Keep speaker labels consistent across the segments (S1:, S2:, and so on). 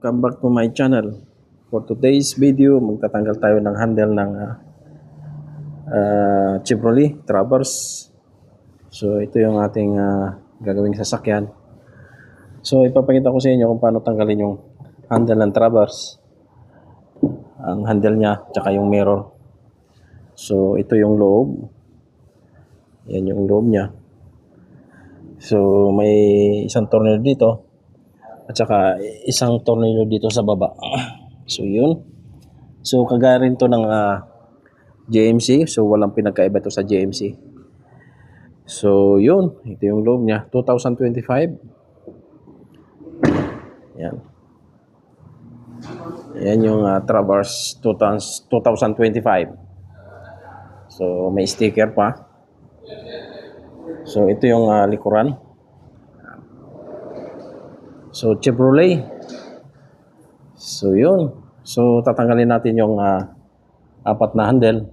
S1: Welcome back to my channel. For today's video, magtatanggal tayo ng handle ng Chevrolet Traverse. So ito yung ating gagawing sasakyan. So ipapakita ko sa inyo kung paano tanggalin yung handle ng Traverse. Ang handle niya, tsaka yung mirror. So ito yung loob. Yan yung loob niya. So may isang tornilyo dito at saka isang tornilyo dito sa baba. So yun. So kagaya rin to ng JMC. So walang pinagkaiba to sa JMC. So yun. Ito yung loob niya. 2025. Yan. Yan yung Traverse 2025. So may sticker pa. So ito yung likuran. So Chevrolet. So yun. So tatanggalin natin yung apat na handle.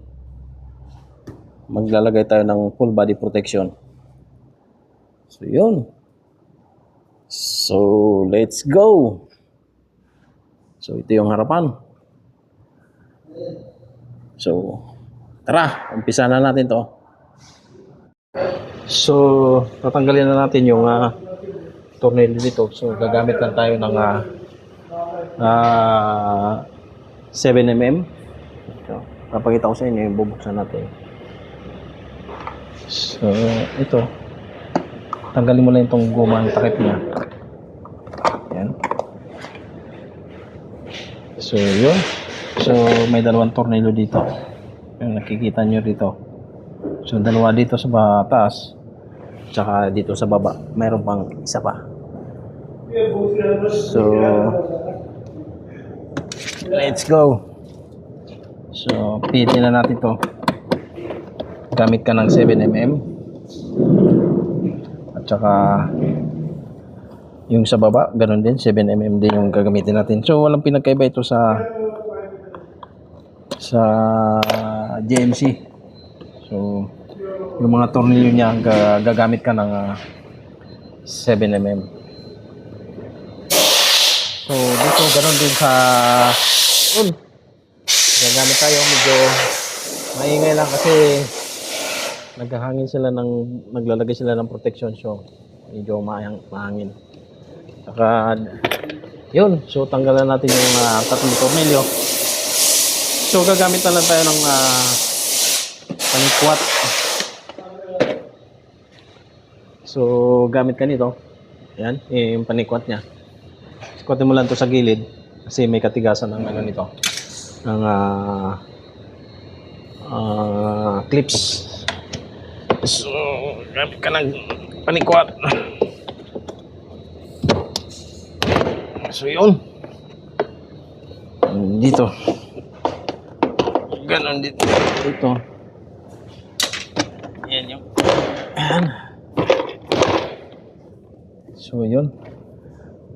S1: Maglalagay tayo ng full body protection. So yun. So let's go. So ito yung harapan. So tara, umpisa na natin to. So tatanggalin na natin yung tornilyo dito. So gagamit lang tayo ng 7mm. So papakita ko sa inyo yung bubuksan natin. So ito, tanggalin mo lang itong gumang takip niya. Yan. So yun. So may dalawang tornilyo dito. Yung nakikita nyo dito. So dalawa dito sa taas, tsaka dito sa baba. Mayroon pang isa pa. So let's go. So pihitin na natin to. Gamit ka ng 7mm. At saka yung sa baba, ganun din, 7mm din yung gagamitin natin. So walang pinagkaiba ito sa JMC. So yung mga tornilyo niya, gagamit ka ng 7mm. So dito ganun din sa gagamit tayo. Medyo maingay lang kasi naglalagay sila ng protection, so medyo mahangin. Saka yun, so tanggalan natin yung tatlong tornilyo. So gagamit na lang tayo ng panikwat. So gamit ka nito. Ayan, yung panikwat nya. Squatin mo lang to sa gilid kasi may katigasan ng nito, ng clips. So gamit ka ng panikwat. So yun, dito ganon dito. Yan yung ayan. So yun.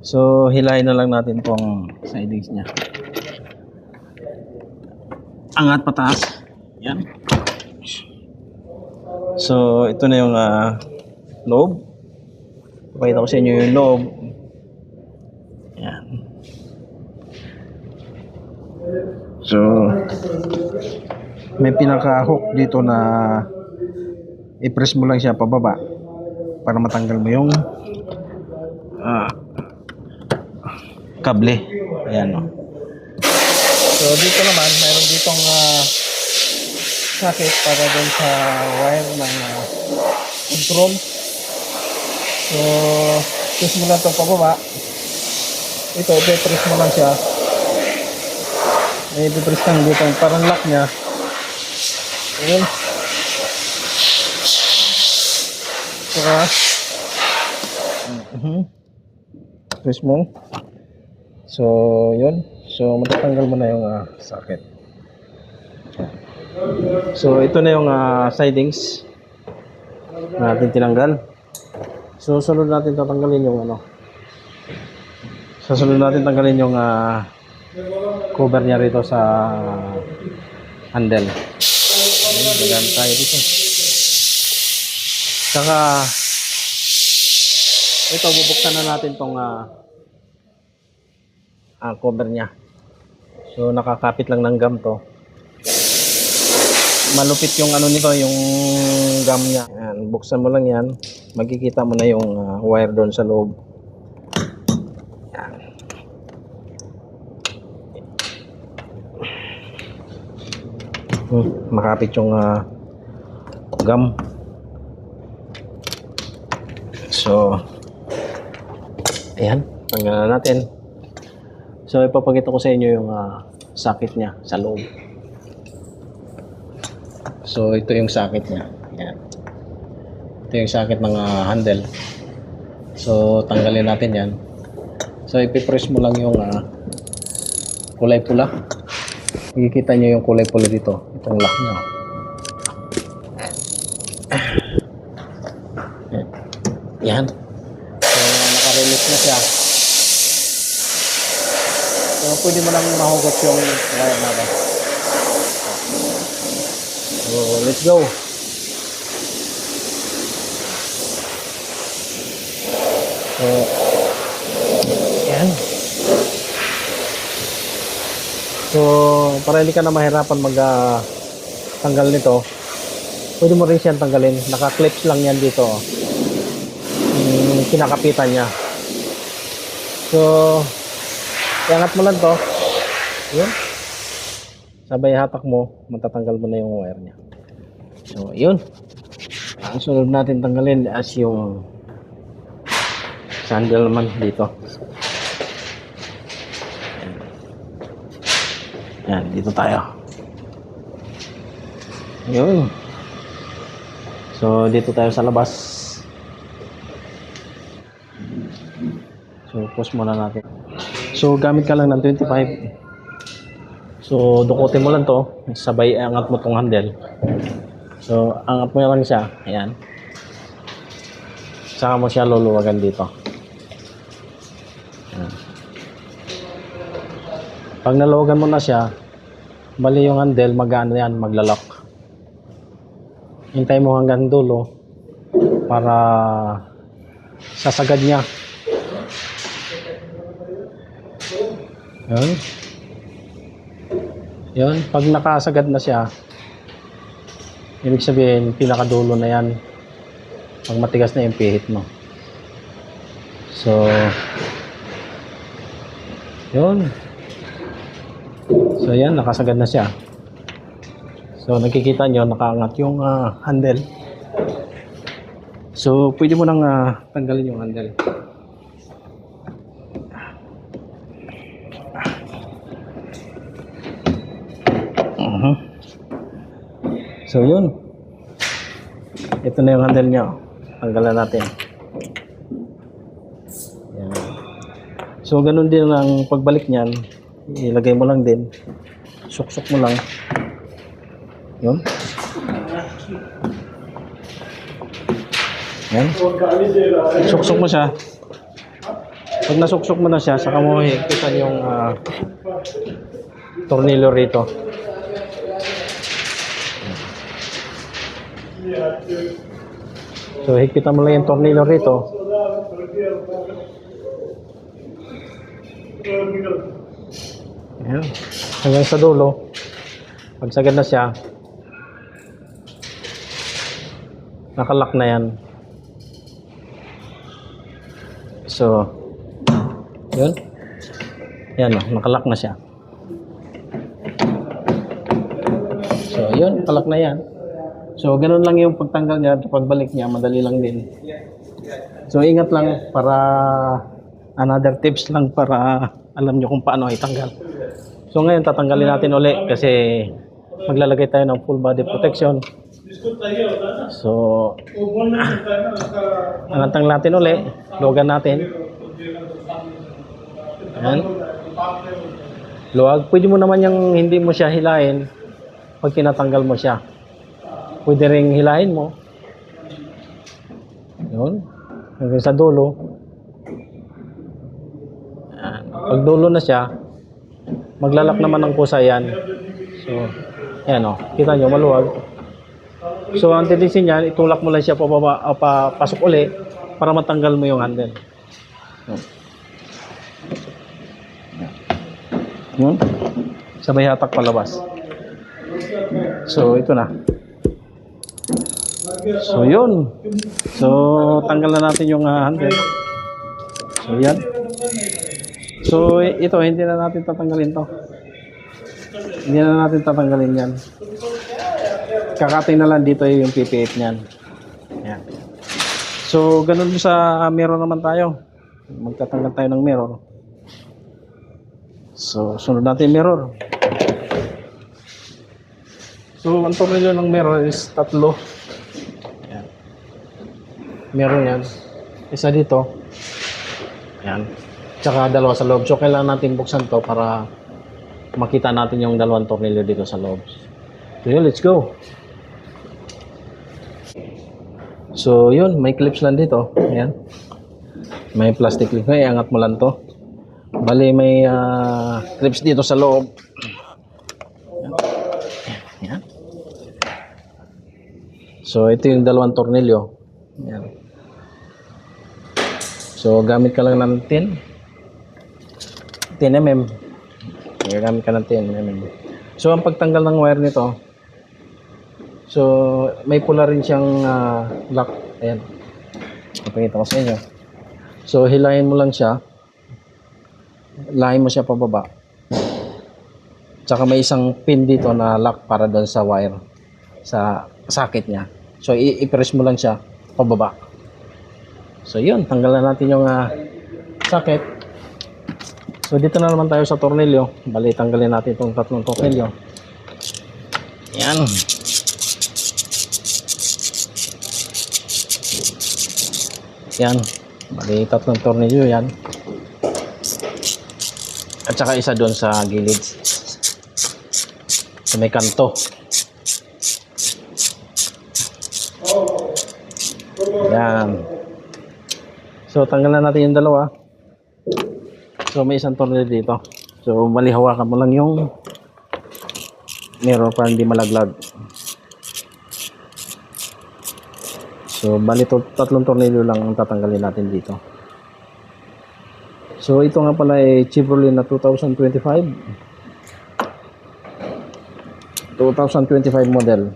S1: So hilahin na lang natin tong sidings nya. Angat pataas. Yan. So ito na yung loob. Pakita ko sa inyo yung loob. Yan. So may pinaka-hook dito na i-press mo lang siya pababa para matanggal mo yung kable. Ayan, no. So dito naman mayroon ditong socket para doon sa wire ng control. So press mo lang ito pababa. Ito, i-press mo lang siya. May i-press kang dito parang lock nya. Ayan. Saka press mo. So yun. So matatanggal mo na yung socket. So ito na yung sidings na natin tinanggal. So sunod natin tatanggalin yung tanggalin yung cover niya rito sa handle. Gagamit tayo dito. Saka ito, bubuksan na natin tong cover niya. So nakakapit lang ng gum to. Malupit yung ano nito, yung gum niya. Yan, buksan mo lang yan. Makikita mo na yung wire doon sa loob. Yan. Makapit yung gum. So, ayan, tanggalan natin. So, ipapakita ko sa inyo yung socket niya sa loob. So, ito yung socket niya. Ayan. Ito yung socket ng handle. So, tanggalin natin yan. So, ipipress mo lang yung kulay pula. Makikita nyo yung kulay pula dito. Itong lock nyo. Yan. So, naka-release na siya. So, pwede mo nang mahugot yung wire natin. So, let's go. So, yan. So, para hindi ka na mahirapan tanggal nito, pwede mo rin siyang tanggalin. Naka-clips lang yan dito. Kinakapitan niya. So, iangat mo lang to. Yun. Sabay hatak mo, matatanggal mo na yung wire niya. So, yun. Ang sunod natin tanggalin as yung sandal naman dito. Yan, dito tayo. Yun. So, dito tayo sa labas. So, pause muna natin. So, gamit ka lang ng 25. So, dukutin mo lang to. Sabay angat mo tong handle. So, angat mo lang siya. Ayan. Saka mo siya luluwagan dito. Ayan. Pag naluwagan mo na siya, bali yung handle, mag-ano yan, maglalak. Hintay mo hanggang dulo para sasagad niya. Yun. Yun. Pag nakasagad na siya, ibig sabihin, pinakadulo na yan. Pag matigas na yung pihit mo. So, yun. So, yan. Nakasagad na siya. So, nakikita nyo, nakaangat yung handle. So, pwede mo nang tanggalin yung handle. So, yun. Ito na yung handle niya. Tanggalan natin. Yan. So, ganun din ang pagbalik niyan. Ilagay mo lang din. Suksok mo lang. Yun. Yan. Suksok mo siya. Pag nasuksok mo na siya, saka mo higpitan yung tornilyo rito. So, higpitan mo lang yung tornilyo rito. Ayan. Hanggang sa dulo. Pag sagad na siya, nakalock na yan. So, yun. Yan o, nakalock na siya. So, yun, nakalock na yan. So, ganun lang yung pagtanggal niya at pagbalik niya, madali lang din. So, ingat lang para another tips lang para alam nyo kung paano itanggal. So, ngayon tatanggalin natin uli kasi maglalagay tayo ng full body protection. So, angatang natin uli, luwagan natin. Ayan. Luwag. Pwede mo naman yung hindi mo siya hilahin pag tinatanggal mo siya. Pwede ring hilahin mo. Yun. Hanggang sa dulo. Ayan. Pag dulo na siya, maglalak naman ng kusa yan. So, yan o. Kita nyo, maluwag. So, ang tendency niyan, itulak mo lang siya papasok uli para matanggal mo yung handle. Yun. Sabay hatak palabas. So, ito na. So, yun. So, tanggal na natin yung handle. So, yan. So, ito, hindi na natin tatanggalin to. Hindi na natin tatanggalin yan. Kakating na lang dito yung PPF niyan. Yan. So, ganun sa mirror naman tayo. Magtatanggal tayo ng mirror. So, sunod natin yung mirror. So, ang tornilyo ng mirror is 3. Yan. Mirror yan. Isa dito. Yan. Tsaka 2 sa loob. So, kailangan natin buksan to para makita natin yung 2 tornilyo dito sa loob. So, yun, let's go. So, yun, may clips lang dito. Ayan. May plastic clip. Ay, angat mo lang to. Bali, may clips dito sa loob. Ayan. So, ito yung 2 tornilyo. Ayan. So, gamit ka lang ng 10 mm. Gamit ka ng 10 mm. So, ang pagtanggal ng wire nito, so, may pula rin siyang lock. Ayan. Ipakita ko sa inyo. So, hilahin mo lang siya. Lahin mo siya pababa. Tsaka may isang pin dito na lock para doon sa wire. Sa socket niya. So, i-press mo lang siya pababa. So, yun. Tanggalan natin yung socket. So, dito na naman tayo sa tornilyo. Bali, tanggalin natin itong 3 tornilyo. Yan. Yan. Bali, 3 tornilyo yan. At saka isa doon sa gilid. Sa may kanto. Yan. So, tanggalan natin yung 2. So, may isang tornilyo dito. So, bali, hawakan mo lang yung mirror para hindi malaglag. So, bali, 3 tornilyo lang ang tatanggalin natin dito. So, ito nga pala ay Chevrolet na 2025 model.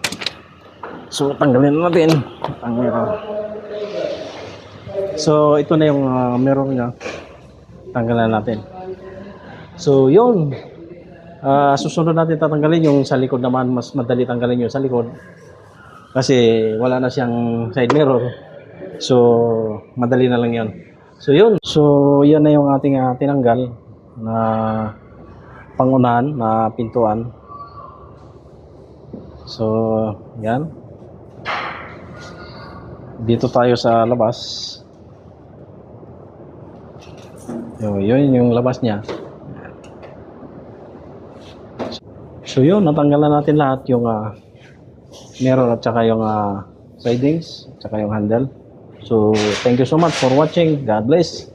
S1: So, tanggalin natin ang mirror. So, ito na yung mirror niya. Tanggalan natin. So, yun. Susunod natin tatanggalin yung sa likod naman. Mas madali tanggalin yung sa likod. Kasi wala na siyang side mirror. So, madali na lang yun. So, yun. So, yan na yung ating tinanggal na pangunahan na pintuan. So, yan. Dito tayo sa labas. Yun yung labas niya. So, yun. Natanggalan natin lahat yung mirror at saka yung sidings at saka yung handle. So, thank you so much for watching. God bless.